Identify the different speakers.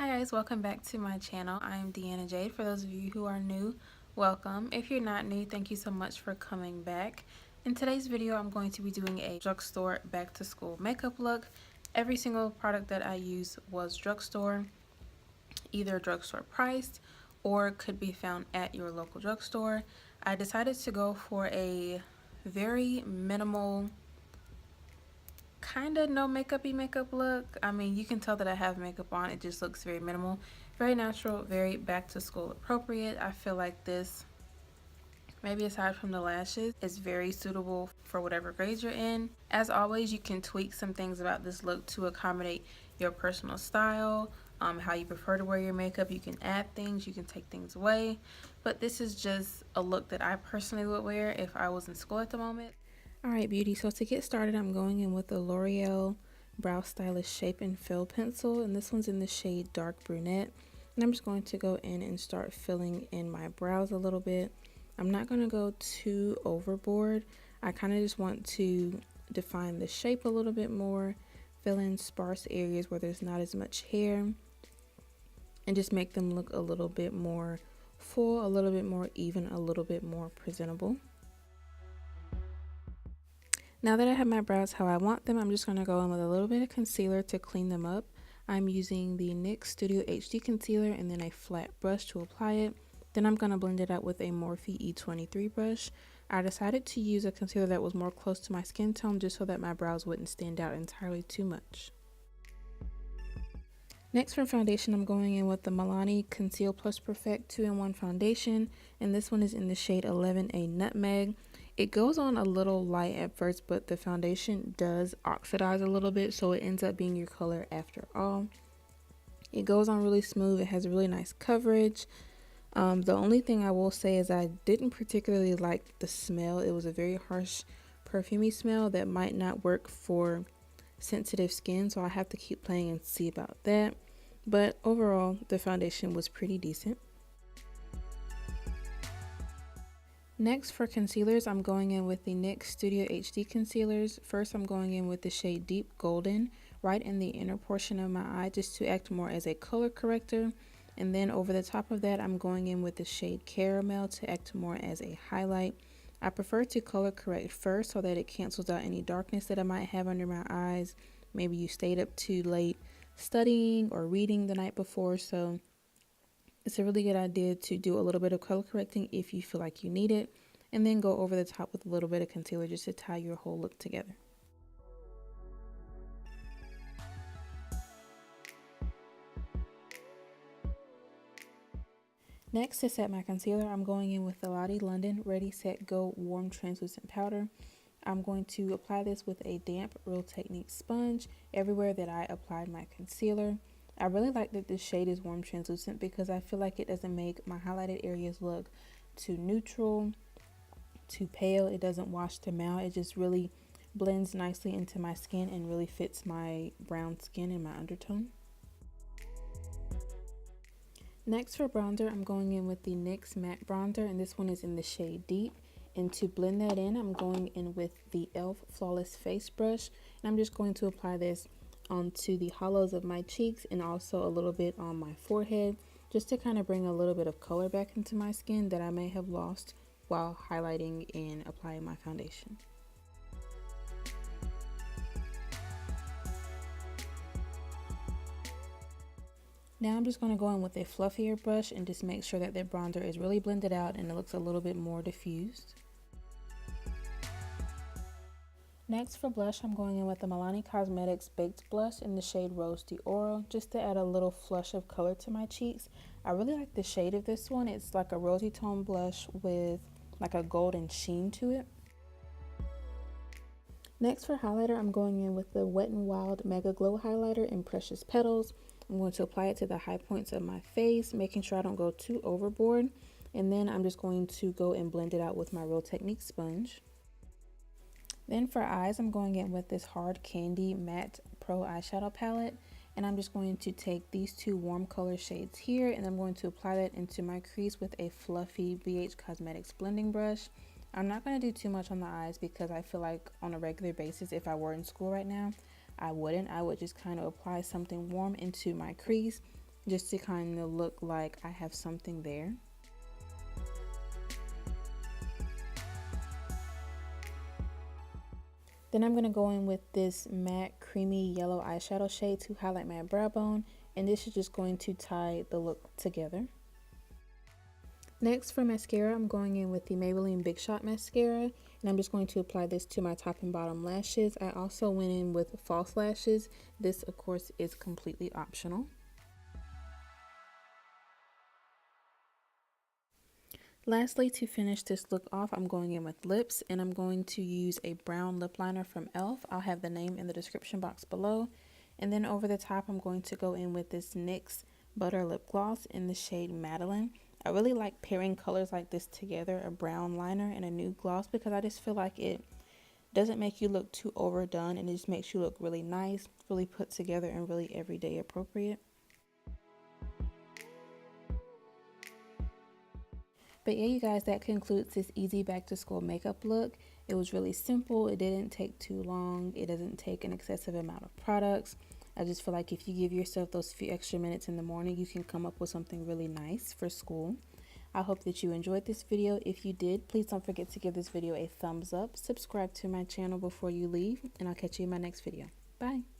Speaker 1: Hi guys, welcome back to my channel. I am Deanna Jade. For those of you who are new, welcome. If you're not new, thank you so much for coming back. In today's video, I'm going to be doing a drugstore back to school makeup look. Every single product that I use was drugstore, either drugstore priced or could be found at your local drugstore. I decided to go for a very minimal, kind of no makeup-y makeup look. I mean, you can tell that I have makeup on. It just looks very minimal, very natural, very back to school appropriate. I feel like this, maybe aside from the lashes, is very suitable for whatever grade you're in. As always, you can tweak some things about this look to accommodate your personal style, how you prefer to wear your makeup. You can add things, you can take things away, but this is just a look that I personally would wear if I was in school at the moment. Alright beauty, so to get started, I'm going in with the L'Oreal Brow Stylist Shape and Fill Pencil, and this one's in the shade Dark Brunette. And I'm just going to go in and start filling in my brows a little bit. I'm not going to go too overboard. I kind of just want to define the shape a little bit more, fill in sparse areas where there's not as much hair, and just make them look a little bit more full, a little bit more even, a little bit more presentable. Now that I have my brows how I want them, I'm just going to go in with a little bit of concealer to clean them up. I'm using the NYX Studio HD concealer and then a flat brush to apply it. Then I'm going to blend it out with a Morphe E23 brush. I decided to use a concealer that was more close to my skin tone just so that my brows wouldn't stand out entirely too much. Next, for foundation, I'm going in with the Maybelline Conceal Plus Perfect 2-in-1 foundation, and this one is in the shade 11A Nutmeg. It goes on a little light at first, but the foundation does oxidize a little bit, so it ends up being your color after all. It goes on really smooth. It has really nice coverage. The only thing I will say is I didn't particularly like the smell. It was a very harsh, perfumey smell that might not work for sensitive skin, so I have to keep playing and see about that. But overall, the foundation was pretty decent. Next, for concealers, I'm going in with the NYX Studio HD concealers. First, I'm going in with the shade Deep Golden right in the inner portion of my eye just to act more as a color corrector. And then over the top of that, I'm going in with the shade Caramel to act more as a highlight. I prefer to color correct first so that it cancels out any darkness that I might have under my eyes. Maybe you stayed up too late studying or reading the night before, so it's a really good idea to do a little bit of color correcting if you feel like you need it, and then go over the top with a little bit of concealer just to tie your whole look together. Next, to set my concealer, I'm going in with the Lottie London Ready Set Go Warm Translucent Powder. I'm going to apply this with a damp Real Technique sponge everywhere that I applied my concealer. I really like that this shade is warm translucent because I feel like it doesn't make my highlighted areas look too neutral, too pale. It doesn't wash them out. It just really blends nicely into my skin and really fits my brown skin and my undertone. Next, for bronzer, I'm going in with the NYX Matte Bronzer, and this one is in the shade Deep. And to blend that in, I'm going in with the e.l.f. Flawless Face Brush, and I'm just going to apply this onto the hollows of my cheeks and also a little bit on my forehead, just to kind of bring a little bit of color back into my skin that I may have lost while highlighting and applying my foundation. Now I'm just going to go in with a fluffier brush and just make sure that the bronzer is really blended out and it looks a little bit more diffused. Next, for blush, I'm going in with the Milani Cosmetics Baked Blush in the shade Rose d'Oro, just to add a little flush of color to my cheeks. I really like the shade of this one. It's like a rosy tone blush with like a golden sheen to it. Next, for highlighter, I'm going in with the Wet n Wild Mega Glow Highlighter in Precious Petals. I'm going to apply it to the high points of my face, making sure I don't go too overboard. And then I'm just going to go and blend it out with my Real Technique sponge. Then for eyes, I'm going in with this Hard Candy Matte Pro Eyeshadow Palette. And I'm just going to take these two warm color shades here, and I'm going to apply that into my crease with a fluffy BH Cosmetics blending brush. I'm not going to do too much on the eyes because I feel like on a regular basis, if I were in school right now, I would just kind of apply something warm into my crease just to kind of look like I have something there. Then I'm going to go in with this matte creamy yellow eyeshadow shade to highlight my brow bone, and this is just going to tie the look together. Next for mascara, I'm going in with the Maybelline Big Shot Mascara, and I'm just going to apply this to my top and bottom lashes. I also went in with false lashes. This, of course, is completely optional. Lastly, to finish this look off, I'm going in with lips, and I'm going to use a brown lip liner from e.l.f. I'll have the name in the description box below. And then over the top, I'm going to go in with this NYX Butter Lip Gloss in the shade Madeline. I really like pairing colors like this together, a brown liner and a nude gloss, because I just feel like it doesn't make you look too overdone, and it just makes you look really nice, really put together, and really everyday appropriate. But yeah, you guys, that concludes this easy back to school makeup look. It was really simple. It didn't take too long. It doesn't take an excessive amount of products. I just feel like if you give yourself those few extra minutes in the morning, you can come up with something really nice for school. I hope that you enjoyed this video. If you did, please don't forget to give this video a thumbs up, subscribe to my channel before you leave, and I'll catch you in my next video. Bye.